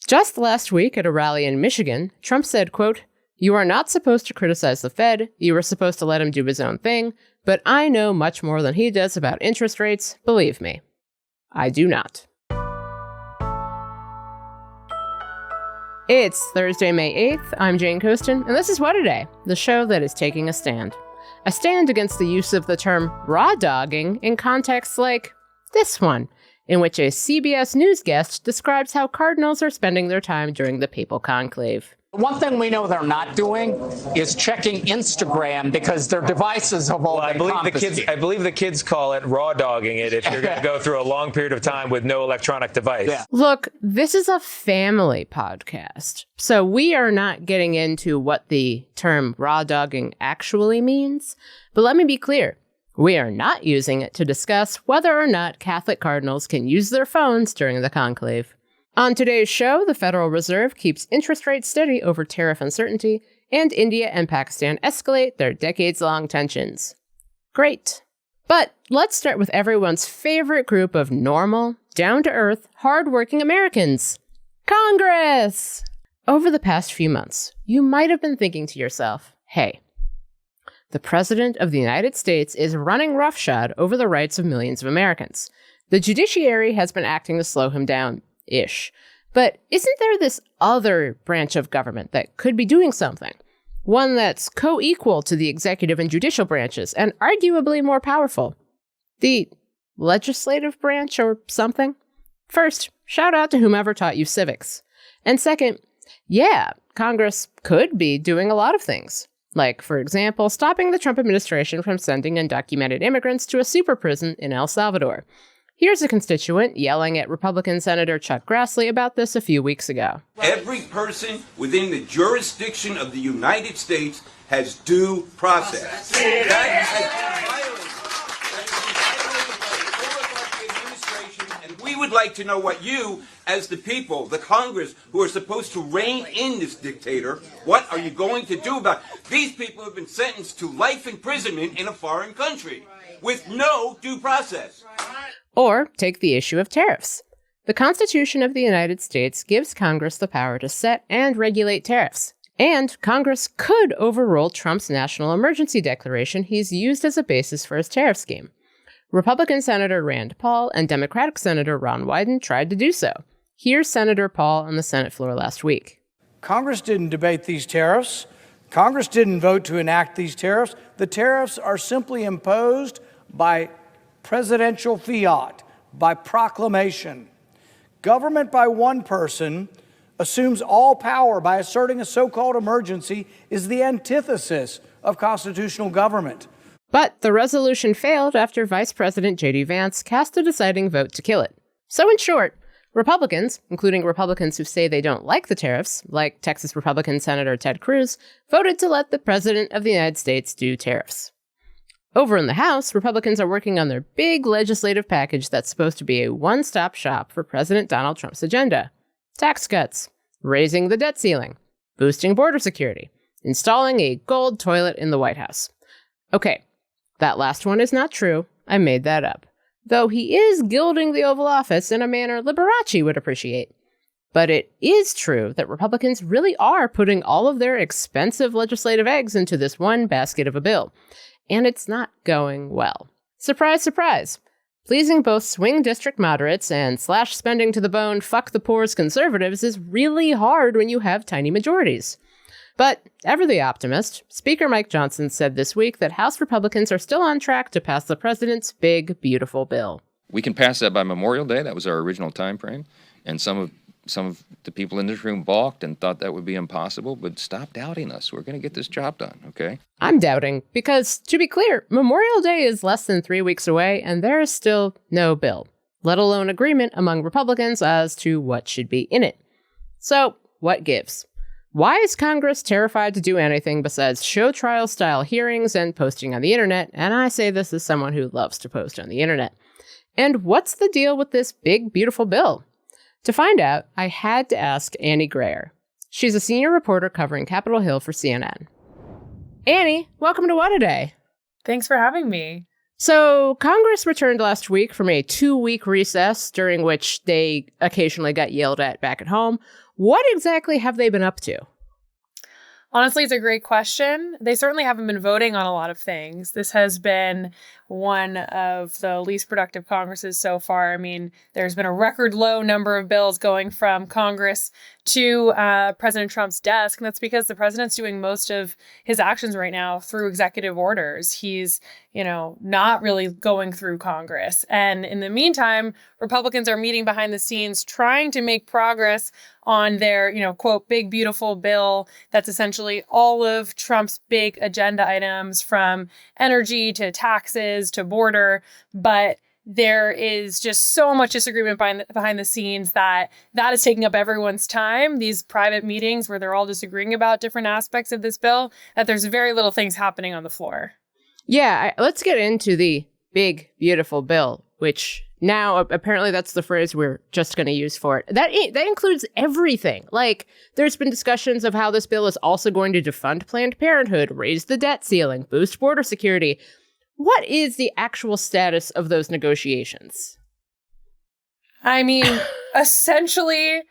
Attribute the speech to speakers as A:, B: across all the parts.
A: Just last week at a rally in Michigan, Trump said, quote, "You are not supposed to criticize the Fed. You are supposed to let him do his own thing. But I know much more than he does about interest rates. Believe me." I do not. It's Thursday, May 8th. I'm Jane Coaston, and this is What A Day, the show that is taking a stand. A stand against the use of the term raw dogging in contexts like this one, in which a CBS News guest describes how cardinals are spending their time during the papal conclave.
B: One thing we know they're not doing is checking Instagram because their devices have all been confiscated.
C: I believe the kids call it raw dogging it if you're going to go through a long period of time with no electronic device.
B: Yeah.
A: Look, this is a family podcast, so we are not getting into what the term raw dogging actually means. But let me be clear. We are not using it to discuss whether or not Catholic cardinals can use their phones during the conclave. On today's show, the Federal Reserve keeps interest rates steady over tariff uncertainty, and India and Pakistan escalate their decades-long tensions. Great. But let's start with everyone's favorite group of normal, down-to-earth, hard-working Americans. Congress! Over the past few months, you might have been thinking to yourself, hey, the President of the United States is running roughshod over the rights of millions of Americans. The judiciary has been acting to slow him down-ish. But isn't there this other branch of government that could be doing something? One that's co-equal to the executive and judicial branches, and arguably more powerful. The legislative branch or something? First, shout out to whomever taught you civics. And second, yeah, Congress could be doing a lot of things. Like, for example, stopping the Trump administration from sending undocumented immigrants to a super prison in El Salvador. Here's a constituent yelling at Republican Senator Chuck Grassley about this a few weeks ago.
D: Every person within the jurisdiction of the United States has due process. And we would like to know what you, as the people, the Congress, who are supposed to rein in this dictator, what are you going to do about it? These people have been sentenced to life imprisonment in a foreign country with no due process.
A: Or take the issue of tariffs. The Constitution of the United States gives Congress the power to set and regulate tariffs. And Congress could overrule Trump's national emergency declaration he's used as a basis for his tariff scheme. Republican Senator Rand Paul and Democratic Senator Ron Wyden tried to do so. Here's Senator Paul on the Senate floor last week.
E: Congress didn't debate these tariffs. Congress didn't vote to enact these tariffs. The tariffs are simply imposed by presidential fiat, by proclamation. Government by one person assumes all power by asserting a so-called emergency is the antithesis of constitutional government.
A: But the resolution failed after Vice President J.D. Vance cast a deciding vote to kill it. So in short, Republicans, including Republicans who say they don't like the tariffs, like Texas Republican Senator Ted Cruz, voted to let the President of the United States do tariffs. Over in the House, Republicans are working on their big legislative package that's supposed to be a one-stop shop for President Donald Trump's agenda. Tax cuts, raising the debt ceiling, boosting border security, installing a gold toilet in the White House. Okay, that last one is not true. I made that up. Though he is gilding the Oval Office in a manner Liberace would appreciate. But it is true that Republicans really are putting all of their expensive legislative eggs into this one basket of a bill. And it's not going well. Surprise, surprise. Pleasing both swing district moderates and slash spending to the bone, fuck the poor's conservatives is really hard when you have tiny majorities. But, ever the optimist, Speaker Mike Johnson said this week that House Republicans are still on track to pass the president's big, beautiful bill.
F: We can pass that by Memorial Day. That was our original time frame. And some of the people in this room balked and thought that would be impossible, but stop doubting us. We're going to get this job done, okay?
A: I'm doubting because, to be clear, Memorial Day is less than 3 weeks away, and there is still no bill, let alone agreement among Republicans as to what should be in it. So, what gives? Why is Congress terrified to do anything besides show trial-style hearings and posting on the internet? And I say this as someone who loves to post on the internet. And what's the deal with this big, beautiful bill? To find out, I had to ask Annie Grayer. She's a senior reporter covering Capitol Hill for CNN. Annie, welcome to What A Day.
G: Thanks for having me.
A: So Congress returned last week from a 2-week recess during which they occasionally got yelled at back at home. What exactly have they been up to?
G: Honestly, it's a great question. They certainly haven't been voting on a lot of things. This has been one of the least productive Congresses so far. I mean, there's been a record low number of bills going from Congress to President Trump's desk. And that's because the president's doing most of his actions right now through executive orders. He's, not really going through Congress. And in the meantime, Republicans are meeting behind the scenes, trying to make progress on their, quote, big, beautiful bill that's essentially all of Trump's big agenda items, from energy to taxes to border. But there is just so much disagreement behind the scenes that is taking up everyone's time, these private meetings where they're all disagreeing about different aspects of this bill, that there's very little things happening on the floor.
A: Yeah, let's get into the big, beautiful bill, which now apparently that's the phrase we're just going to use for it. That includes everything. Like, there's been discussions of how this bill is also going to defund Planned Parenthood, raise the debt ceiling, boost border security. What is the actual status of those negotiations?
G: I mean, essentially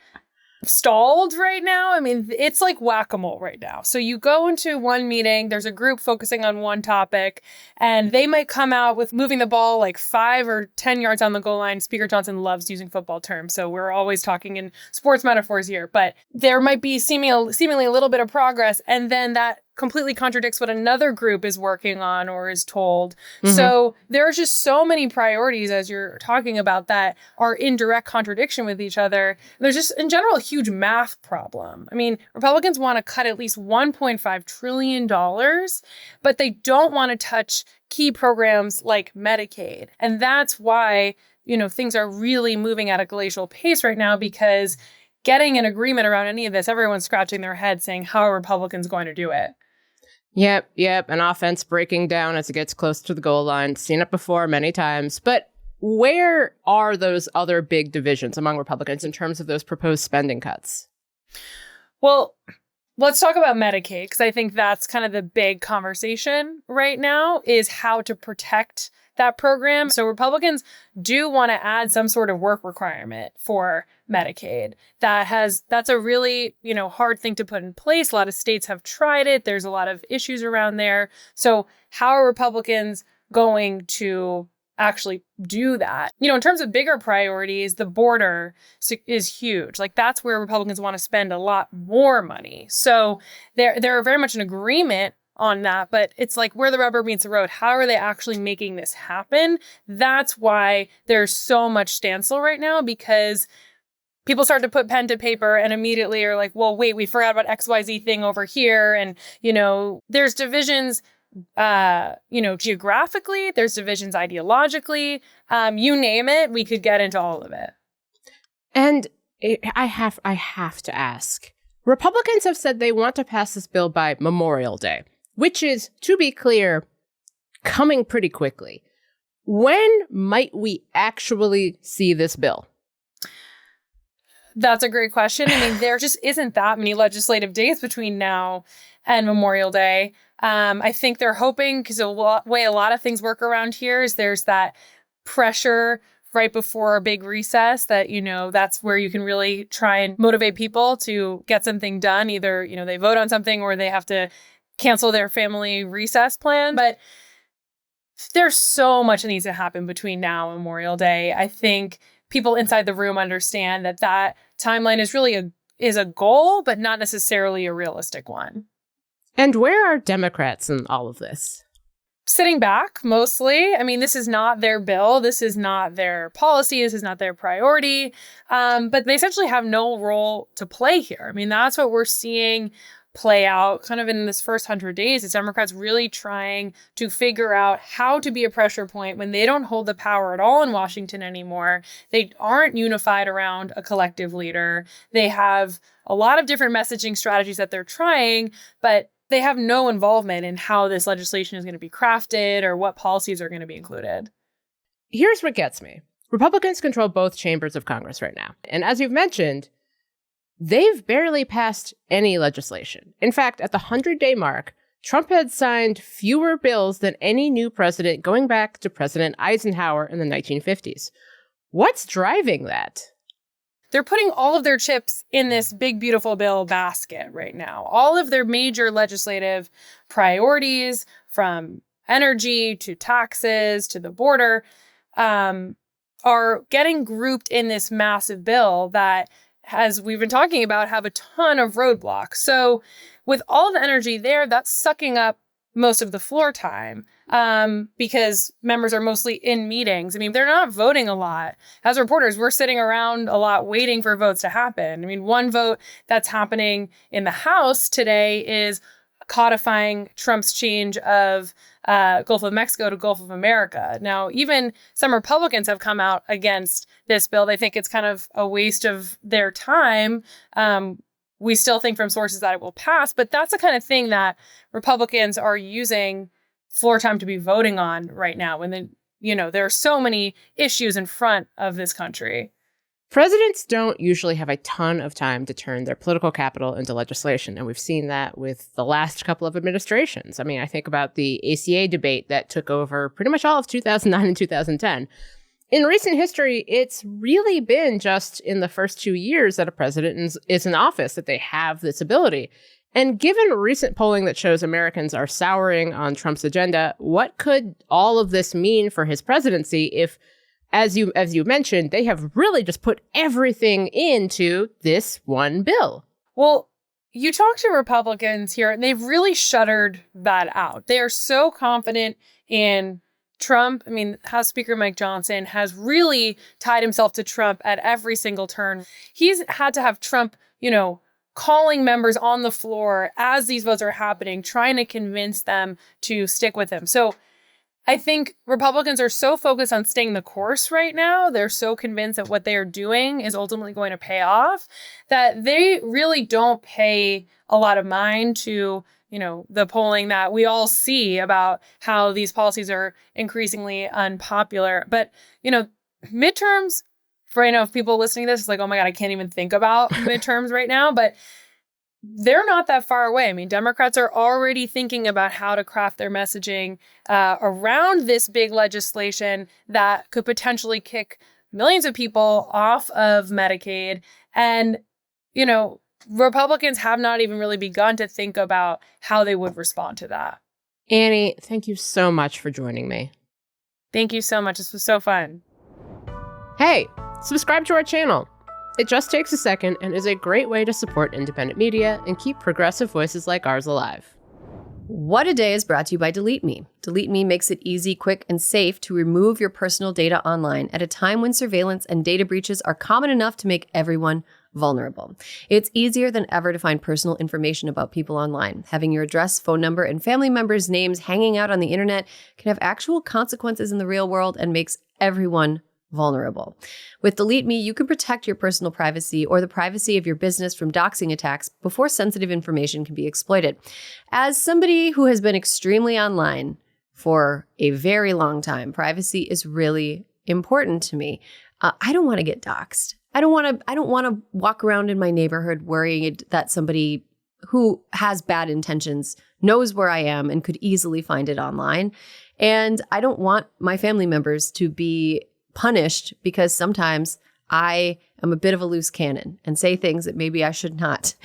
G: stalled right now. I mean, it's like whack-a-mole right now. So you go into one meeting, there's a group focusing on one topic, and they might come out with moving the ball like 5 or 10 yards on the goal line. Speaker Johnson loves using football terms, so we're always talking in sports metaphors here. But there might be seemingly a little bit of progress, and then that completely contradicts what another group is working on or is told. Mm-hmm. So there are just so many priorities, as you're talking about, that are in direct contradiction with each other. There's just, in general, a huge math problem. I mean, Republicans want to cut at least $1.5 trillion, but they don't want to touch key programs like Medicaid. And that's why, things are really moving at a glacial pace right now, because getting an agreement around any of this, everyone's scratching their head saying, how are Republicans going to do it?
A: Yep. An offense breaking down as it gets close to the goal line. Seen it before many times. But where are those other big divisions among Republicans in terms of those proposed spending cuts?
G: Well, let's talk about Medicaid, because I think that's kind of the big conversation right now, is how to protect that program. So Republicans do want to add some sort of work requirement for Medicaid. That's a really, hard thing to put in place. A lot of states have tried it. There's a lot of issues around there. So how are Republicans going to actually do that? In terms of bigger priorities, the border is huge. Like, that's where Republicans want to spend a lot more money. So they're very much in agreement on that, but it's like where the rubber meets the road. How are they actually making this happen? That's why there's so much standstill right now, because people start to put pen to paper and immediately are like, well, wait, we forgot about XYZ thing over here. And, there's divisions, geographically, there's divisions ideologically, you name it, we could get into all of it.
A: And I have to ask, Republicans have said they want to pass this bill by Memorial Day, which is, to be clear, coming pretty quickly. When might we actually see this bill?
G: That's a great question. I mean, there just isn't that many legislative days between now and Memorial Day. I think they're hoping, because the way a lot of things work around here is there's that pressure right before a big recess that, that's where you can really try and motivate people to get something done. Either, they vote on something or they have to cancel their family recess plan. But there's so much that needs to happen between now and Memorial Day. I think people inside the room understand that timeline is really a goal, but not necessarily a realistic one.
A: And where are Democrats in all of this?
G: Sitting back, mostly. I mean, this is not their bill. This is not their policy. This is not their priority. But they essentially have no role to play here. I mean, that's what we're seeing play out kind of in this first 100 days, is Democrats really trying to figure out how to be a pressure point when they don't hold the power at all in Washington anymore. They aren't unified around a collective leader. They have a lot of different messaging strategies that they're trying, but they have no involvement in how this legislation is going to be crafted or what policies are going to be included.
A: Here's what gets me. Republicans control both chambers of Congress right now. And as you've mentioned, they've barely passed any legislation. In fact, at the 100-day mark, Trump had signed fewer bills than any new president going back to President Eisenhower in the 1950s. What's driving that?
G: They're putting all of their chips in this big, beautiful bill basket right now. All of their major legislative priorities, from energy to taxes to the border, are getting grouped in this massive bill that, as we've been talking about, have a ton of roadblocks. So with all the energy there, that's sucking up most of the floor time because members are mostly in meetings. I mean, they're not voting a lot. As reporters, we're sitting around a lot waiting for votes to happen. I mean, one vote that's happening in the House today is codifying Trump's change of Gulf of Mexico to Gulf of America. Now, even some Republicans have come out against this bill. They think it's kind of a waste of their time. We still think from sources that it will pass, but that's the kind of thing that Republicans are using floor time to be voting on right now. When there are so many issues in front of this country.
A: Presidents don't usually have a ton of time to turn their political capital into legislation, and we've seen that with the last couple of administrations. I mean, I think about the ACA debate that took over pretty much all of 2009 and 2010. In recent history, it's really been just in the first 2 years that a president is in office that they have this ability. And given recent polling that shows Americans are souring on Trump's agenda, what could all of this mean for his presidency if, as you mentioned, they have really just put everything into this one bill?
G: Well, you talk to Republicans here, and they've really shuttered that out. They are so confident in Trump. I mean, House Speaker Mike Johnson has really tied himself to Trump at every single turn. He's had to have Trump, calling members on the floor as these votes are happening, trying to convince them to stick with him. So I think Republicans are so focused on staying the course right now. They're so convinced that what they are doing is ultimately going to pay off that they really don't pay a lot of mind to the polling that we all see about how these policies are increasingly unpopular. But, midterms, for people listening to this, it's like, oh my God, I can't even think about midterms right now. But they're not that far away. I mean, Democrats are already thinking about how to craft their messaging around this big legislation that could potentially kick millions of people off of Medicaid. And, Republicans have not even really begun to think about how they would respond to that.
A: Annie, thank you so much for joining me.
G: Thank you so much. This was so fun.
A: Hey, subscribe to our channel. It just takes a second and is a great way to support independent media and keep progressive voices like ours alive.
H: What a Day is brought to you by Delete Me. Delete Me makes it easy, quick, and safe to remove your personal data online at a time when surveillance and data breaches are common enough to make everyone vulnerable. It's easier than ever to find personal information about people online. Having your address, phone number, and family members' names hanging out on the internet can have actual consequences in the real world and makes everyone vulnerable. With Delete Me, you can protect your personal privacy or the privacy of your business from doxing attacks before sensitive information can be exploited. As somebody who has been extremely online for a very long time, privacy is really important to me. I don't want to get doxed. I don't want to walk around in my neighborhood worrying that somebody who has bad intentions knows where I am and could easily find it online. And I don't want my family members to be punished because sometimes I am a bit of a loose cannon and say things that maybe I should not.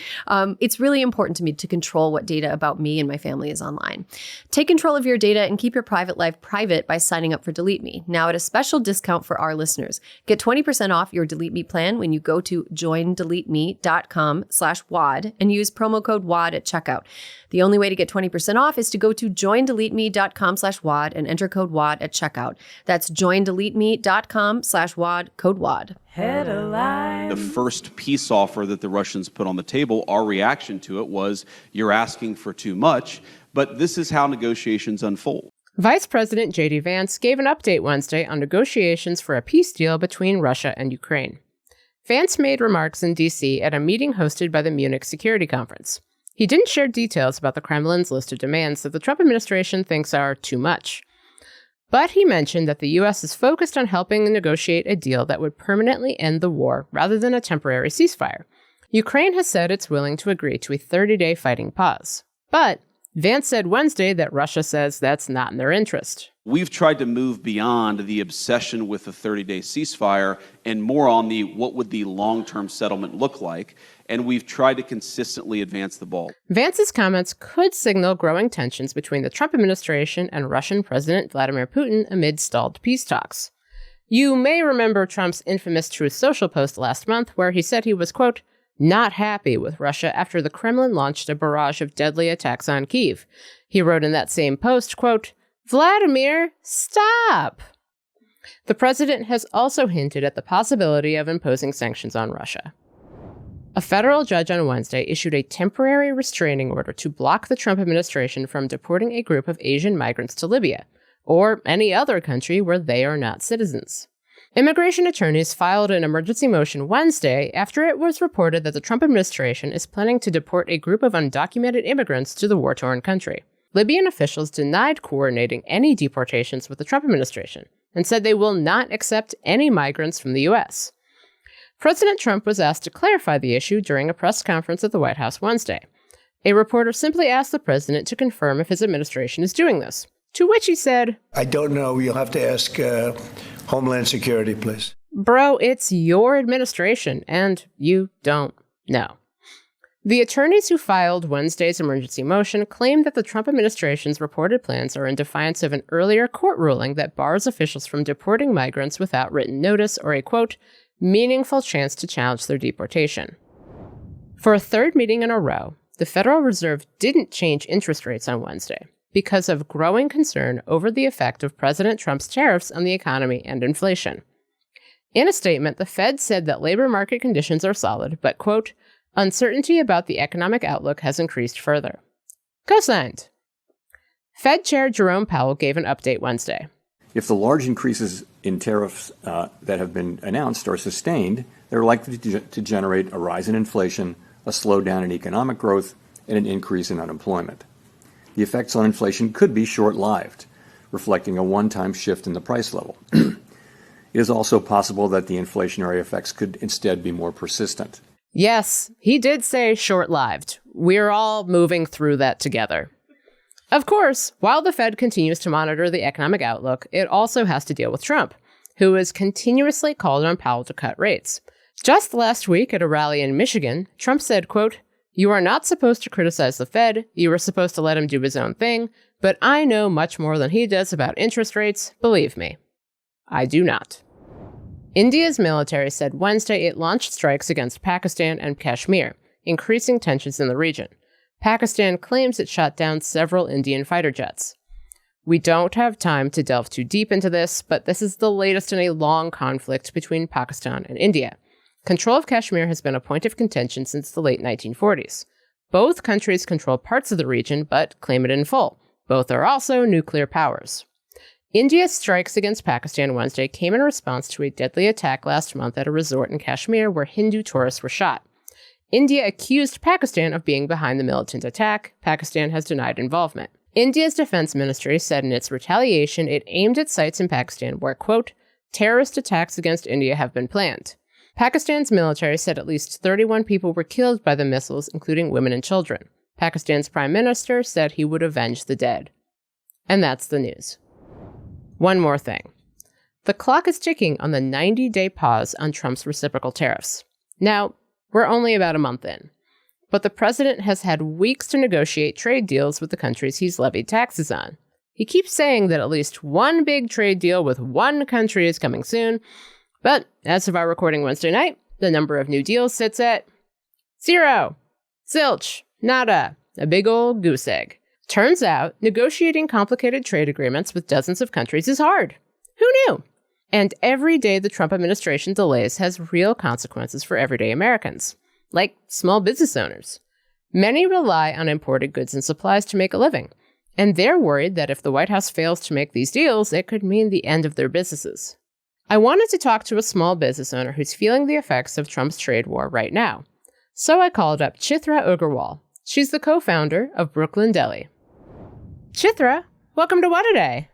H: It's really important to me to control what data about me and my family is online. Take control of your data and keep your private life private by signing up for Delete Me. Now at a special discount for our listeners. Get 20% off your Delete Me plan when you go to joindeleteme.com/WAD and use promo code WAD at checkout. The only way to get 20% off is to go to joindeleteme.com/WAD and enter code WAD at checkout. That's joindeleteme.com/WAD, code WAD.
I: Headline. The first peace offer that the Russians put on the table, our reaction to it was, you're asking for too much, but this is how negotiations unfold.
A: Vice President J.D. Vance gave an update Wednesday on negotiations for a peace deal between Russia and Ukraine. Vance made remarks in D.C. at a meeting hosted by the Munich Security Conference. He didn't share details about the Kremlin's list of demands that the Trump administration thinks are too much. But he mentioned that the U.S. is focused on helping negotiate a deal that would permanently end the war rather than a temporary ceasefire. Ukraine has said it's willing to agree to a 30-day fighting pause. But Vance said Wednesday that Russia says that's not in their interest.
I: We've tried to move beyond the obsession with the 30-day ceasefire and more on the what would the long-term settlement look like, and we've tried to consistently advance the ball.
A: Vance's comments could signal growing tensions between the Trump administration and Russian President Vladimir Putin amid stalled peace talks. You may remember Trump's infamous Truth Social post last month where he said he was, quote, not happy with Russia after the Kremlin launched a barrage of deadly attacks on Kyiv. He wrote in that same post, quote, Vladimir, stop! The president has also hinted at the possibility of imposing sanctions on Russia. A federal judge on Wednesday issued a temporary restraining order to block the Trump administration from deporting a group of Asian migrants to Libya, or any other country where they are not citizens. Immigration attorneys filed an emergency motion Wednesday after it was reported that the Trump administration is planning to deport a group of undocumented immigrants to the war-torn country. Libyan officials denied coordinating any deportations with the Trump administration and said they will not accept any migrants from the U.S. President Trump was asked to clarify the issue during a press conference at the White House Wednesday. A reporter simply asked the president to confirm if his administration is doing this, to which he said,
J: I don't know. You'll have to ask Homeland Security, please.
A: Bro, it's your administration, and you don't know. The attorneys who filed Wednesday's emergency motion claim that the Trump administration's reported plans are in defiance of an earlier court ruling that bars officials from deporting migrants without written notice or a, quote, meaningful chance to challenge their deportation. For a third meeting in a row, the Federal Reserve didn't change interest rates on Wednesday because of growing concern over the effect of President Trump's tariffs on the economy and inflation. In a statement, the Fed said that labor market conditions are solid, but, quote, uncertainty about the economic outlook has increased further. Co-signed. Fed Chair Jerome Powell gave an update Wednesday.
K: If the large increases in tariffs that have been announced are sustained, they're likely to generate a rise in inflation, a slowdown in economic growth, and an increase in unemployment. The effects on inflation could be short-lived, reflecting a one-time shift in the price level. It is also possible that the inflationary effects could instead be more persistent.
A: Yes, he did say short-lived. We're all moving through that together. Of course, while the Fed continues to monitor the economic outlook, it also has to deal with Trump, who has continuously called on Powell to cut rates. Just last week at a rally in Michigan, Trump said, quote, you are not supposed to criticize the Fed, you are supposed to let him do his own thing, but I know much more than he does about interest rates, believe me. I do not. India's military said Wednesday it launched strikes against Pakistan and Kashmir, increasing tensions in the region. Pakistan claims it shot down several Indian fighter jets. We don't have time to delve too deep into this, but this is the latest in a long conflict between Pakistan and India. Control of Kashmir has been a point of contention since the late 1940s. Both countries control parts of the region, but claim it in full. Both are also nuclear powers. India's strikes against Pakistan Wednesday came in response to a deadly attack last month at a resort in Kashmir where Hindu tourists were shot. India accused Pakistan of being behind the militant attack. Pakistan has denied involvement. India's defense ministry said in its retaliation it aimed at sites in Pakistan where, quote, terrorist attacks against India have been planned. Pakistan's military said at least 31 people were killed by the missiles, including women and children. Pakistan's prime minister said he would avenge the dead. And that's the news. One more thing. The clock is ticking on the 90-day pause on Trump's reciprocal tariffs. Now, we're only about a month in, but the president has had weeks to negotiate trade deals with the countries he's levied taxes on. He keeps saying that at least one big trade deal with one country is coming soon, but as of our recording Wednesday night, the number of new deals sits at 0. Zilch. Nada. A big old goose egg. Turns out, negotiating complicated trade agreements with dozens of countries is hard. Who knew? And every day the Trump administration delays has real consequences for everyday Americans, like small business owners. Many rely on imported goods and supplies to make a living, and they're worried that if the White House fails to make these deals, it could mean the end of their businesses. I wanted to talk to a small business owner who's feeling the effects of Trump's trade war right now. So I called up Chitra Agarwal. She's the co-founder of Brooklyn Deli. Chitra, welcome to What A Day.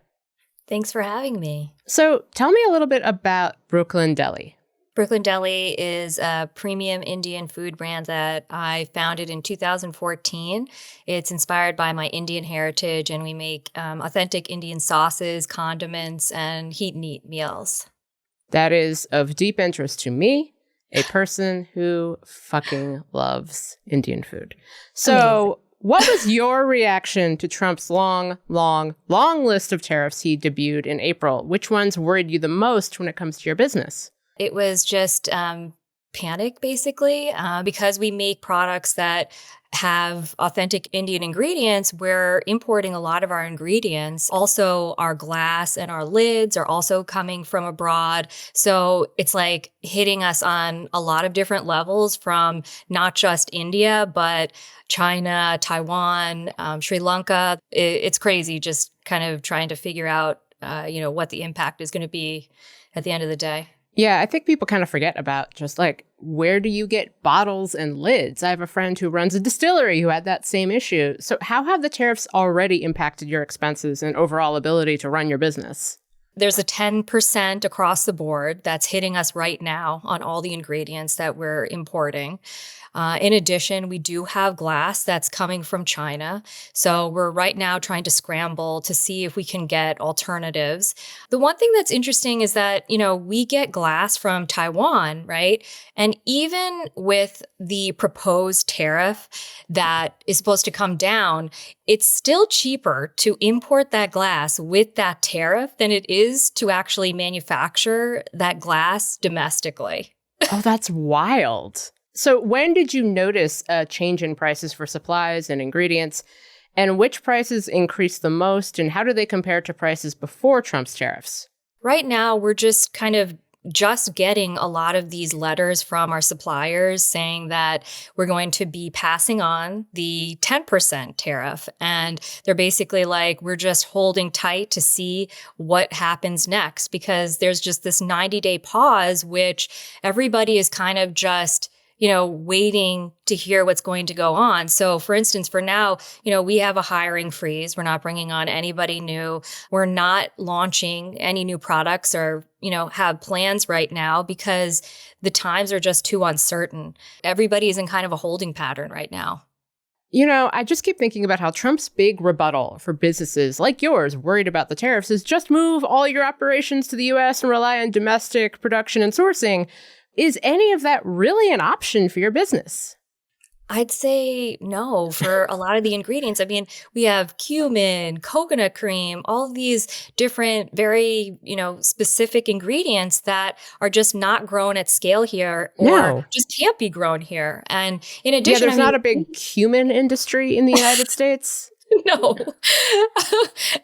L: Thanks for having me.
A: So tell me a little bit about Brooklyn Deli.
L: Brooklyn Deli is a premium Indian food brand that I founded in 2014. It's inspired by my Indian heritage, and we make authentic Indian sauces, condiments, and heat and eat meals.
A: That is of deep interest to me, a person who fucking loves Indian food. So what was your reaction to Trump's long list of tariffs he debuted in April? Which ones worried you the most when it comes to your business?
L: It was just panic, basically, because we make products that have authentic Indian ingredients. We're importing a lot of our ingredients. Also, our glass and our lids are also coming from abroad. So it's like hitting us on a lot of different levels, from not just India, but China, Taiwan, Sri Lanka. It's crazy just kind of trying to figure out, what the impact is going to be at the end of the day.
A: Yeah, I think people kind of forget about just like, where do you get bottles and lids? I have a friend who runs a distillery who had that same issue. So how have the tariffs already impacted your expenses and overall ability to run your business?
L: There's a 10% across the board that's hitting us right now on all the ingredients that we're importing. In addition, we do have glass that's coming from China. So we're right now trying to scramble to see if we can get alternatives. The one thing that's interesting is that, we get glass from Taiwan, right? And even with the proposed tariff that is supposed to come down, it's still cheaper to import that glass with that tariff than it is to actually manufacture that glass domestically.
A: Oh, that's wild. So when did you notice a change in prices for supplies and ingredients? And which prices increased the most? And how do they compare to prices before Trump's tariffs?
L: Right now, we're just kind of getting a lot of these letters from our suppliers saying that we're going to be passing on the 10% tariff. And they're basically like, we're just holding tight to see what happens next, because there's just this 90-day pause, which everybody is kind of just waiting to hear what's going to go on. So for instance, for now, we have a hiring freeze. We're not bringing on anybody new. We're not launching any new products or, have plans right now because the times are just too uncertain. Everybody is in kind of a holding pattern right now.
A: I just keep thinking about how Trump's big rebuttal for businesses like yours worried about the tariffs is just move all your operations to the U.S. and rely on domestic production and sourcing. Is any of that really an option for your business?
L: I'd say no for a lot of the ingredients. I mean, we have cumin, coconut cream, all of these different, very, specific ingredients that are just not grown at scale here or just can't be grown here. And in addition,
A: there's not a big cumin industry in the United States.
L: No.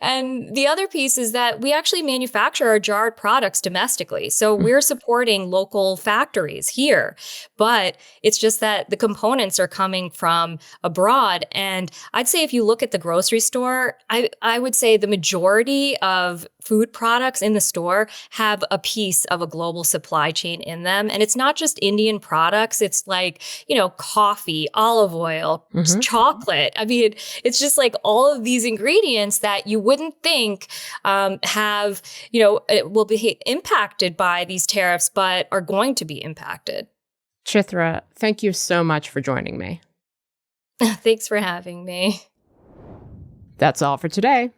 L: And the other piece is that we actually manufacture our jarred products domestically. So we're supporting local factories here, but it's just that the components are coming from abroad. And I'd say if you look at the grocery store, I would say the majority of food products in the store have a piece of a global supply chain in them. And it's not just Indian products. It's like, coffee, olive oil, chocolate. I mean, it's just like all of these ingredients that you wouldn't think have, will be impacted by these tariffs, but are going to be impacted.
A: Chithra, thank you so much for joining me.
L: Thanks for having me.
A: That's all for today.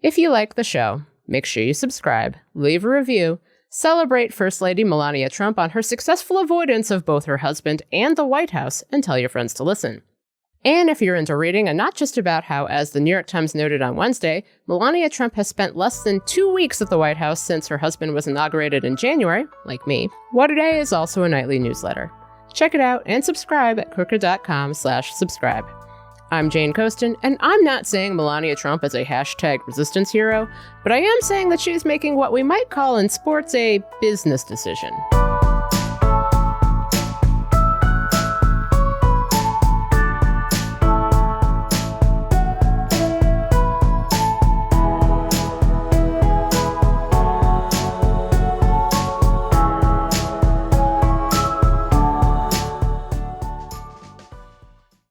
A: If you like the show, make sure you subscribe, leave a review, celebrate First Lady Melania Trump on her successful avoidance of both her husband and the White House, and tell your friends to listen. And if you're into reading, and not just about how, as the New York Times noted on Wednesday, Melania Trump has spent less than 2 weeks at the White House since her husband was inaugurated in January, like me, What A Day is also a nightly newsletter. Check it out and subscribe at Crooked.com/subscribe. I'm Jane Coaston, and I'm not saying Melania Trump is a #resistance hero, but I am saying that she's making what we might call in sports a business decision.